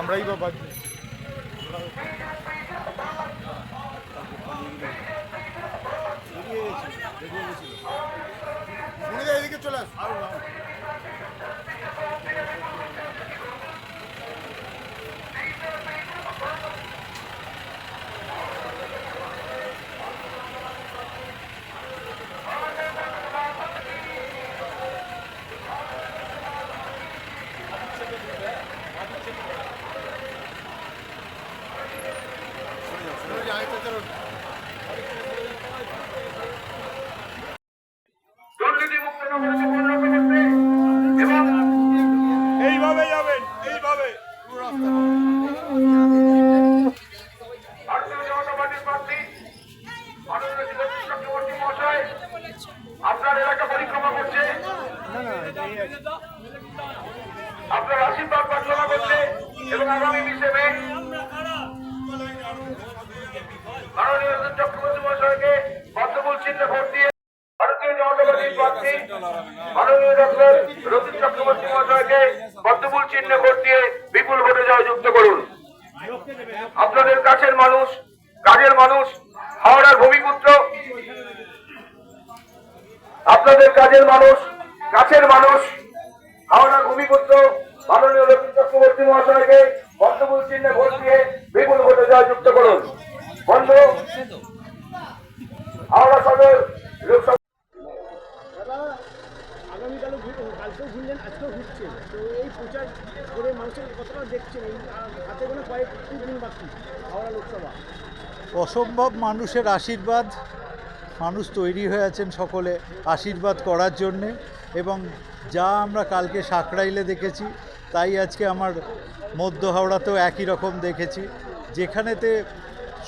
আমরাই বা বাদ এদিকে চলে আস। এইভাবে যাবেন, এইভাবে আপনার এলাকা পরিক্রমা করছে, আপনার আশীর্বাদ প্রার্থনা করছে এবং আগামী 20 মে মাননীয় চক্রবর্তী মহাশয়কে পদ্মফুল চিহ্নে ভোট দিয়ে ভারতীয় জনতা পার্টির প্রার্থী মাননীয় ডক্টর রতিন চক্রবর্তী মহাশয়কে পদ্মফুল চিহ্নে ভোট দিয়ে বিপুল ভোটে জয়যুক্ত করুন। আপনাদের কাছের মানুষ, কাজের মানুষ, হাওড়ার ভূমিপুত্র, আপনাদের কাজের মানুষ, কাছের মানুষ, হাওড়ার ভূমিপুত্র মাননীয় রতিন চক্রবর্তী মহাশয়কে পদ্মফুল চিহ্নে ভোট দিয়ে বিপুল ভোটে জয়যুক্ত করুন। বন্ধু, হাওড়া সদর লোকসভা আগামীকালও কালকেও ঘুরলেন, আজকেও ঘুরছেন, তো এই প্রচার করে মানুষের কতটা দেখছেন? এই হাতে কোনো কয়েক দিন বাকি হাওড়া লোকসভা। অসম্ভব মানুষের আশীর্বাদ, মানুষ তৈরি হয়ে আছেন সকলে আশীর্বাদ করার জন্যে, এবং যা আমরা কালকে সাঁকরাইলে দেখেছি তাই আজকে আমার মধ্য হাওড়াতেও একই রকম দেখেছি, যেখানেতে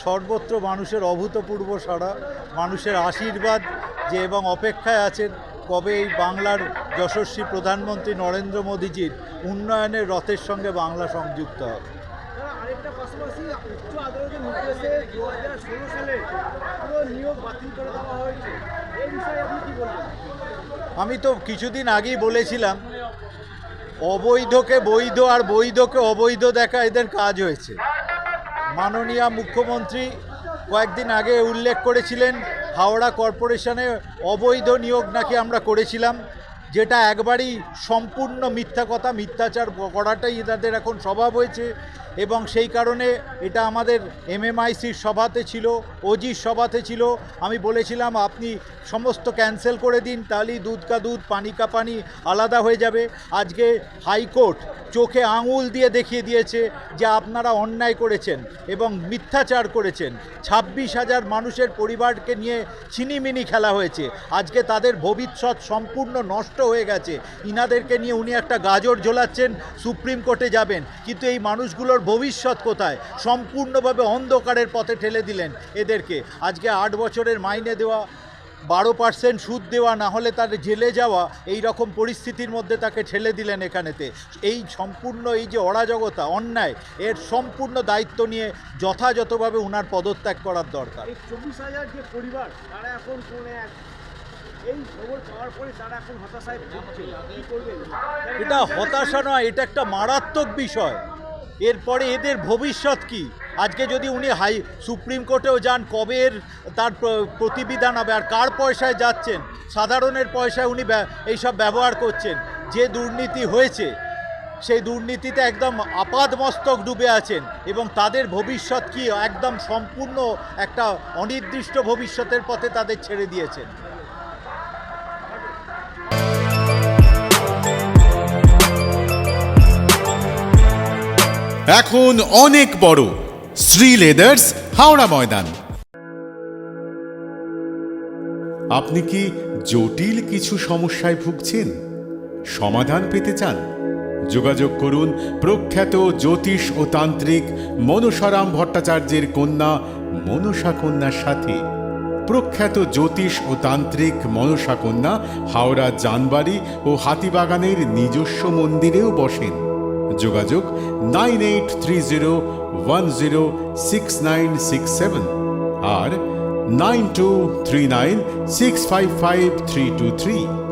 সর্বত্র মানুষের অভূতপূর্ব সাড়া, মানুষের আশীর্বাদ যে এবং অপেক্ষায় আছেন কবে এই বাংলার যশস্বী প্রধানমন্ত্রী নরেন্দ্র মোদীজির উন্নয়নের রথের সঙ্গে বাংলা সংযুক্ত হবে। আরেকটা পাশাপাশি উচ্চ আদালতের নির্দেশে 2016 সালে পুরো নিয়োগ বাতিল করে দেওয়া হয়েছে, এই বিষয়ে আপনি কি বলবেন? আমি তো কিছুদিন আগেই বলেছিলাম অবৈধকে বৈধ আর বৈধকে অবৈধ দেখা এদের কাজ হয়েছে। মাননীয় মুখ্যমন্ত্রী কয়েকদিন আগে উল্লেখ করেছিলেন হাওড়া কর্পোরেশনে অবৈধ নিয়োগ নাকি আমরা করেছিলাম, যেটা একবারই সম্পূর্ণ মিথ্যা কথা, মিথ্যাচার করাটাই এদের এখন স্বভাব হয়েছে। এবং সেই কারণে এটা আমাদের এমএমআইসির সভাতে ছিল, ওজির সভাতে ছিল। আমি বলেছিলাম আপনি সমস্ত ক্যান্সেল করে দিন, তাহলেই দুধ কা দুধ পানি কা পানি আলাদা হয়ে যাবে। আজকে হাইকোর্ট চোখে আঙুল দিয়ে দেখিয়ে দিয়েছে যে আপনারা অন্যায় করেছেন এবং মিথ্যাচার করেছেন। 26,000 মানুষের পরিবারকে নিয়ে ছিনিমিনি খেলা হয়েছে। আজকে তাদের ভবিষ্যৎ সম্পূর্ণ নষ্ট হয়ে গেছে। ইনাদেরকে নিয়ে উনি একটা গাজর ঝোলাচ্ছেন, সুপ্রিম কোর্টে যাবেন, কিন্তু এই মানুষগুলোর ভবিষ্যৎ কোথায়? সম্পূর্ণভাবে অন্ধকারের পথে ঠেলে দিলেন এদেরকে। আজকে 8 বছরের মাইনে দেওয়া, 12% সুদ দেওয়া, না হলে তার জেলে যাওয়া, এই রকম পরিস্থিতির মধ্যে তাকে ঠেলে দিলেন এখানেতে। এই সম্পূর্ণ এই যে অরাজকতা, অন্যায়, এর সম্পূর্ণ দায়িত্ব নিয়ে যথাযথভাবে ওনার পদত্যাগ করার দরকার। 24,000 যে পরিবার, তারা এখন এই খবর পাওয়ার পরে তারা এখন হতাশায় ভুগছে, কি করবেন? এটা হতাশা নয়, এটা একটা মারাত্মক বিষয়। এরপরে এদের ভবিষ্যৎ কি? আজকে যদি উনি সুপ্রিম কোর্টেও যান, কবে তার প্রতিবিধান হবে? আর কার পয়সায় যাচ্ছেন? সাধারণের পয়সায় উনি এইসব ব্যবহার করছেন। যে দুর্নীতি হয়েছে সেই দুর্নীতিতে একদম আপাদমস্তক ডুবে আছেন, এবং তাদের ভবিষ্যৎ কি? একদম সম্পূর্ণ একটা অনির্দিষ্ট ভবিষ্যতের পথে তাদের ছেড়ে দিয়েছেন। এখন অনেক বড় শ্রী লেদার্স হাওড়া ময়দান। আপনি কি জটিল কিছু সমস্যায় ভুগছেন? সমাধান পেতে চান? যোগাযোগ করুন প্রখ্যাত জ্যোতিষ ও তান্ত্রিক মনসারাম ভট্টাচার্যের কন্যা মনসা কন্যার সাথে। প্রখ্যাত জ্যোতিষ ও তান্ত্রিক মনসা কন্যা হাওড়া জানবাড়ি ও হাতিবাগানের নিজস্ব মন্দিরেও বসেন। যোগাযোগ 9830106967 আর 9239655323।